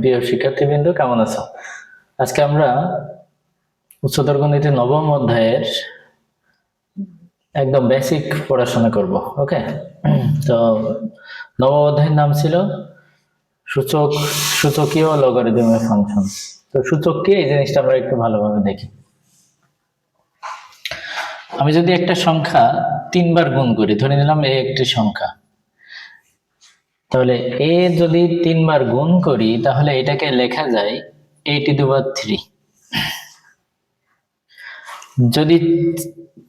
প্রিয় শিক্ষার্থীবৃন্দ, কেমন আছো? আজকে আমরা উচ্চতর গণিতে নবম অধ্যায়ের একদম বেসিক পড়াশোনা করব। ওকে, তো নবম অধ্যায়ের নাম ছিল সূচকীয় লগারিদমিক ফাংশন। তো সূচক কি, এই জিনিসটা আমরা একটু ভালোভাবে দেখি। আমি যদি একটা সংখ্যা 3 বার গুণ করি, ধরে নিলাম এ একটি সংখ্যা, তাহলে এ যদি 3 বার গুণ করি তাহলে এটাকে লেখা যায় a⁻3। যদি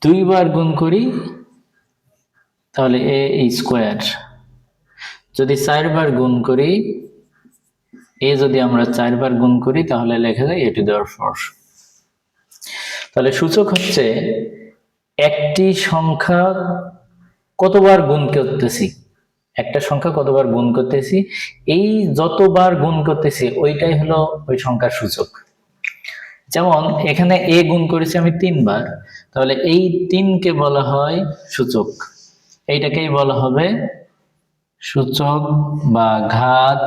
2 বার গুণ করি তাহলে a²। যদি 4 বার গুণ করি, যদি আমরা 4 বার গুণ করি তাহলে লেখা যায় a⁴। তাহলে সূচক হচ্ছে একটি সংখ্যা কতবার গুণ করতেছি, একটা সংখ্যা কতবার গুণ করতেছি, এই যতবার গুণ করতেছি ওইটাই হলো ওই সংখ্যার সূচক। যেমন এখানে এ গুণ করেছি আমি 3 বার, তাহলে এই 3 কে বলা হয় সূচক। এইটাকেই বলা হবে সূচক বা ঘাত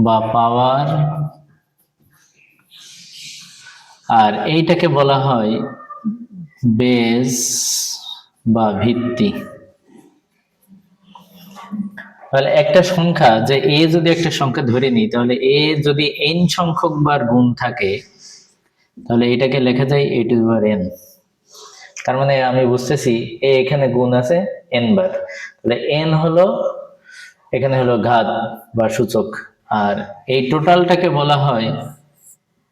বা পাওয়ার, আর এইটাকে বলা হয় বেস বা ভিত্তি। তাহলে একটা সংখ্যা, যে এ যদি একটা সংখ্যা ধরে নিই, তাহলে এ যদি n সংখ্যক বার গুণ থাকে তাহলে এটাকে লেখা যায় a⁴n। তার মানে আমি বুঝতেছি এ এখানে গুণ আছে n বার, তাহলে n হলো এখানে হলো ঘাত বা সূচক, আর এই টোটালটাকে বলা হয়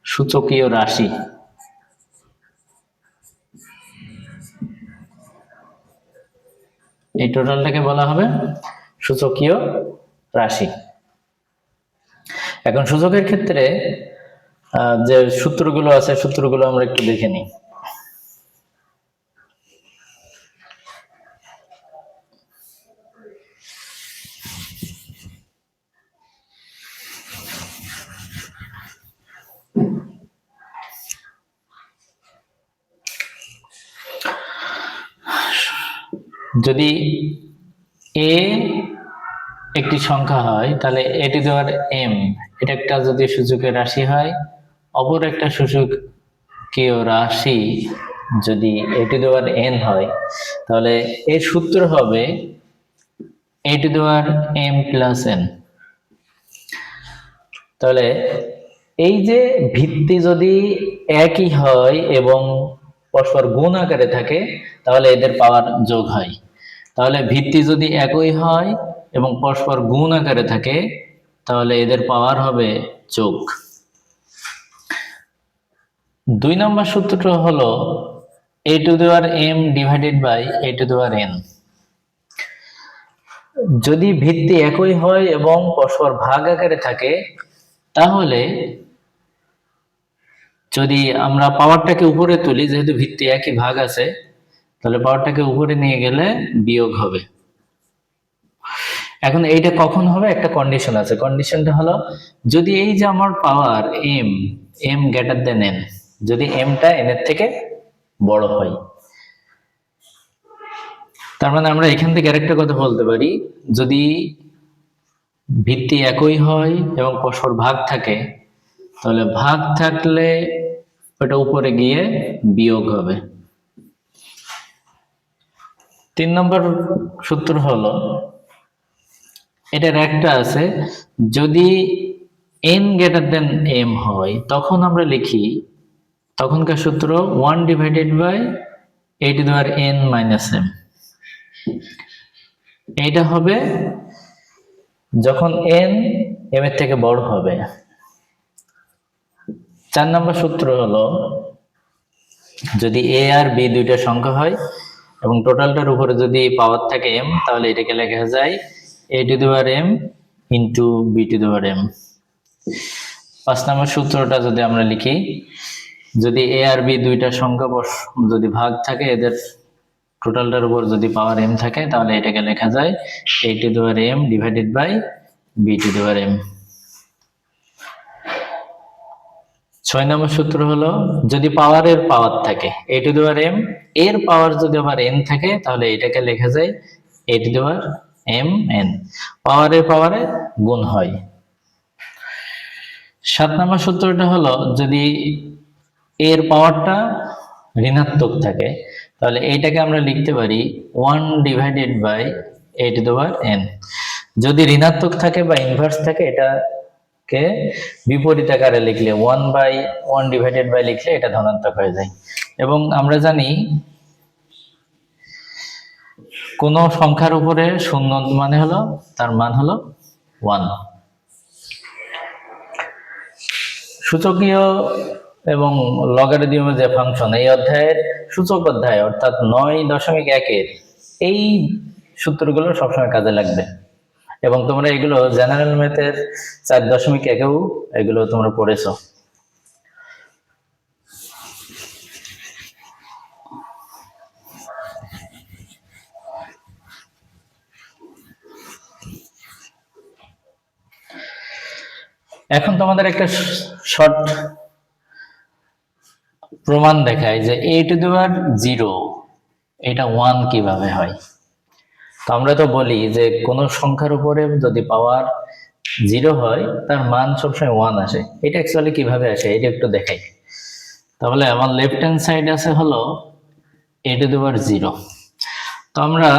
সূচকীয় রাশি। এই টোটালটাকে বলা হবে সূচকীয় রাশি। এখন সূচকের ক্ষেত্রে যে সূত্রগুলো আছে, সূত্রগুলো আমরা একটু দেখে নিই। যদি এ একটি সংখ্যা হয় তাহলে a⁻m এটা একটা যদি সূচকের রাশি হয়, অপর একটা সূচকীয় রাশি যদি a⁻n হয়, তাহলে এর সূত্র হবে a⁻m + n। তাহলে এই যে ভিত্তি যদি একই হয় এবং পরস্পর গুণ আকারে থাকে তাহলে এদের পাওয়ার যোগ হয়। তাহলে ভিত্তি যদি একই হয় এবং পরস্পর গুণ আকারে থাকে তাহলে এদের পাওয়ার হবে যোগ। 2 নম্বর সূত্রটা হলো a⁻m / a⁻n। যদি ভিত্তি একই হয় এবং পরস্পর ভাগ আকারে থাকে তাহলে যদি আমরা পাওয়ারটাকে উপরে তুলি, যেহেতু ভিত্তি একই ভাগ আছে, তাহলে পাওয়ারটাকে উপরে নিয়ে গেলে বিয়োগ হবে। এখন এইটা কখন হবে, একটা কন্ডিশন আছে। কন্ডিশনটা হলো যদি এই যে আমার পাওয়ার m > n, যদি mটা n এর থেকে বড় হয়। তার মানে আমরা এখান থেকে আরেকটা কথা বলতে পারি, যদি ভিত্তি একই হয় এবং পরস্পর ভাগ থাকে তাহলে ভাগ থাকলে ওটা উপরে গিয়ে বিয়োগ হবে। 3 নম্বর সূত্র হলো, এটার একটা আছে, যদি n > m হয় তখন আমরা লিখি, তখনকার সূত্র 1/a⁻n - m। এইটা হবে যখন n m এর থেকে বড় হবে। 4 নম্বর সূত্র হলো, যদি a আর b দুইটা সংখ্যা হয় এবং টোটালটার উপরে যদি পাওয়ার থাকে m, তাহলে এটাকে লেখা যায় a⁻m × b⁻m। 5 নম্বর সূত্রটা যদি আমরা লিখি, যদি a আর b দুইটা সংখ্যা যদি ভাগ থাকে, এদের টোটালটার উপর যদি পাওয়ার m থাকে তাহলে এটাকে লেখা যায় a⁻m / b⁻m। 6 নম্বর সূত্র হলো, যদি পাওয়ারের পাওয়ার থাকে a⁻m, এর পাওয়ার যদি আবার n থাকে তাহলে এটাকে লেখা যায় a⁻mn। পাওয়ারে গুণ হয়। 7 নম্বর সূত্রটা হলো যদি এর পাওয়ারটা ঋণাত্মক থাকে তাহলে এইটাকে আমরা লিখতে পারি 1 divided by a to the power n। যদি ঋণাত্মক থাকে বা ইনভার্স থাকে এটাকে বিপরীত আকারে লিখলে 1 ডিভাইডেড বাই লিখলে এটা ধনাত্মক হয়ে যায়। এবং আমরা জানি কোন সংখ্যার উপরে শূন্য মানে হলো তার মান হলো 1। সূচকীয় এবং লগারিদমের যে ফাংশন এই অধ্যায়ের সূচক অধ্যায় অর্থাৎ 9.1 এর এই সূত্রগুলো সবসময় কাজে লাগবে এবং তোমরা এগুলো জেনারেল ম্যাথের 4.1-এও এগুলো তোমরা পড়েছো। এখন তোমাদের একটা শর্ট প্রমাণ দেখায় যে a টু দি পাওয়ার 0 এটা 1 কিভাবে হয়। তো আমরা তো বলি যে কোন সংখ্যার উপরে যদি পাওয়ার 0 হয় তার মান সবসময় 1 আসে। এটা অ্যাকচুয়ালি কিভাবে আসে এটা একটু দেখাই। তাহলে আমার লেফট হ্যান্ড সাইড আছে হলো a টু দি পাওয়ার 0। তো আমরা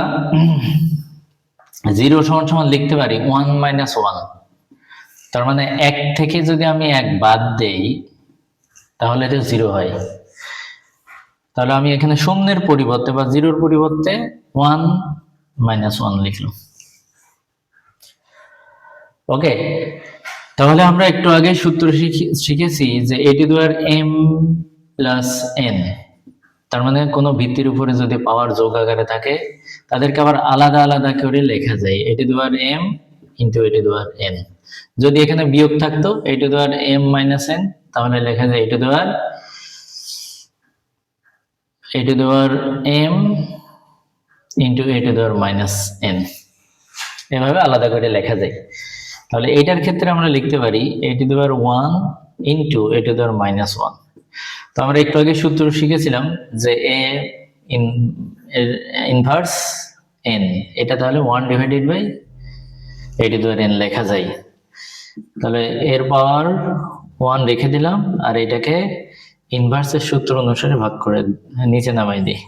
0 সমান সমান লিখতে পারি 1 মাইনাস 1। তার মানে 1 থেকে যদি আমি 1 বাদ দেই তাহলে এটা 0 হয়। তাহলে আমি এখানে শূন্যের পরিবর্তে বা 0-র পরিবর্তে 1 মাইনাস 1 লিখলাম। ওকে, তাহলে আমরা একটু আগে সূত্র শিখেছি যে a to the power m plus n। তার মানে কোনো ভিত্তির উপরে যদি পাওয়ার যোগ আকারে থাকে তাদেরকে আবার আলাদা আলাদা করে লেখা যায় a to the power m into a to the power n। যদি এখানে বিয়োগ থাকতো a to the power m minus n তাহলে লেখা যায় a to the power m into a to the power minus n। এভাবে আলাদা করে লেখা যায়। তাহলে এটার ক্ষেত্রে আমরা লিখতে পারি a to the power 1 into a to the power minus 1। তো আমরা একটু আগে সূত্র শিখেছিলাম যে a ইনভার্স n এটা তাহলে 1 divided by a to the power n লেখা যায়। তাহলে এর পাওয়ার 1 রেখে দিলাম আর এটাকে ইনভার্সের সূত্র অনুসারে ভাগ করে নিচে নামাই দিই।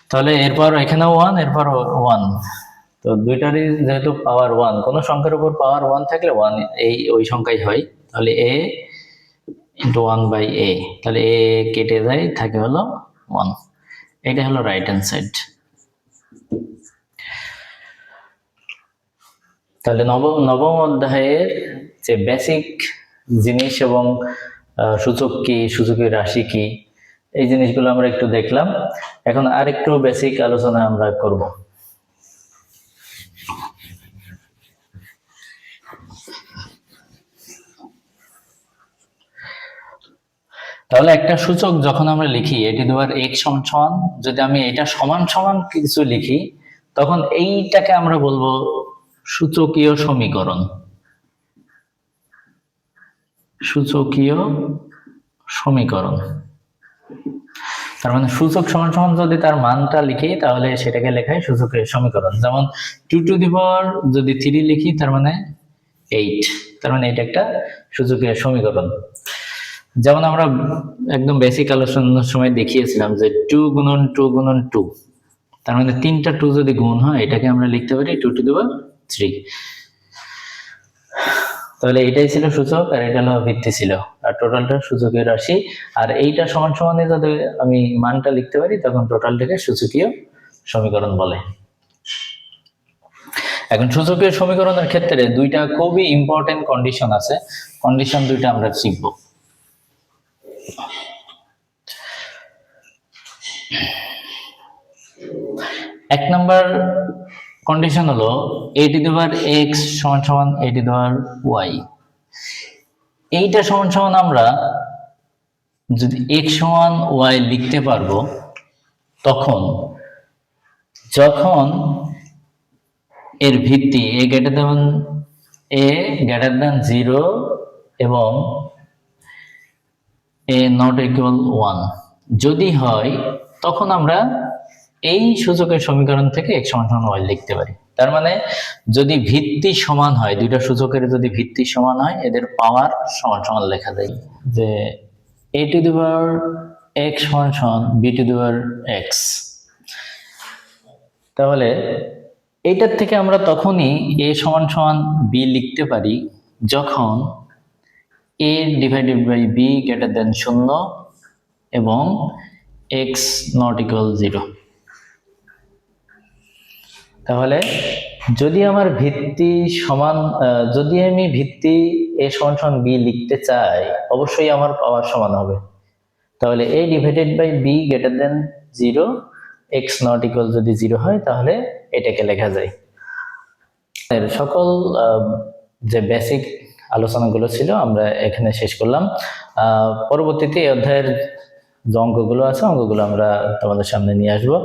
তাহলে এর পাওয়ার এখানেও 1 এর পাওয়ার 1। তো দুইটারই যেহেতু পাওয়ার 1 কোন সংখ্যার উপর পাওয়ার 1 থাকলে 1 ওই সংখ্যাই হয়। তাহলে a ইনটু 1 বাই a, তাহলে a কেটে যায় থাকে হলো 1। এটা হলো রাইট হ্যান্ড সাইড। তাহলে নবম অধ্যায়ের যে বেসিক জিনিস এবং সূচক কি, সূচকীয় রাশি কি, এই জিনিসগুলো আমরা একটু দেখলাম। এখন আরেকটু বেসিক আলোচনা আমরা করব। তাহলে একটা সূচক যখন আমরা লিখি a to the power x সমান সমান, যদি আমি এটা সমান সমান কিছু লিখি তখন এইটাকে আমরা বলবো সূচকীয় সমীকরণ। সূচকীয় সমীকরণ তার মানে সূচক সমান সমান যদি তার মানটা লিখি তাহলে সেটাকে লেখায় সূচকীয় সমীকরণ। যেমন 2 টু দি পাওয়ার যদি 3 লিখি তার মানে 8, তার মানে এটা একটা সূচকীয় সমীকরণ। যেমন আমরা একদম বেসিক আলোচনার সময় দেখিয়েছিলাম যে 2 গুণন 2 গুণন 2, তার মানে 3টা 2 যদি গুণ হয় এটাকে আমরা লিখতে পারি 2 টু দি পাওয়ার 3। তাহলে এটাই ছিল সূচক আর এটা হলো ভিত্তি ছিল, আর টোটালটা সূচকীয় রাশি। আর এইটা সমান সমানে যদি আমি মানটা লিখতে পারি তখন টোটালটাকে সূচকীয় সমীকরণ বলে। এখন সূচকীয় সমীকরণের ক্ষেত্রে দুইটা খুবই ইম্পর্টেন্ট কন্ডিশন আছে। কন্ডিশন দুইটা আমরা শিখব। এক নম্বর কন্ডিশন হলো a to the power x সমান সমান a to the power y। এইটা সমান সমান আমরা যদি x সমান y লিখতে পারবো তখন যখন এর ভিত্তি a গ্রেটার দ্যান 0 এবং a নট ইকুয়াল 1 যদি হয় তখন আমরা এই সূচকের সমীকরণ থেকে x সমান সমান y লিখতে পারি। তার মানে যদি ভিত্তি সমান হয়, দুইটা সূচকের যদি ভিত্তি সমান হয়, এদের পাওয়ার সমান সমান লেখা যায়। যে a to the power x সমান সমান b two the power x। তাহলে এইটার থেকে আমরা তখনই a সমান সমান b লিখতে পারি যখন a divided by b greater than 0 এবং x নট ইকুয়াল 0। তাহলে যদি আমার ভিত্তি সমান, যদি আমি ভিত্তি a সমান সমান b লিখতে চাই, অবশ্যই আমার পাওয়ার সমান হবে। তাহলে a divided by b greater than 0, x not equal যদি 0 হয় তাহলে এটাকে লেখা যায়। এর সকল যে বেসিক আলোচনাগুলো ছিল আমরা এখানে শেষ করলাম। পরবর্তীতে এই অধ্যায়ের যে অঙ্কগুলো আছে, অঙ্কগুলো আমরা তোমাদের সামনে নিয়ে আসবো।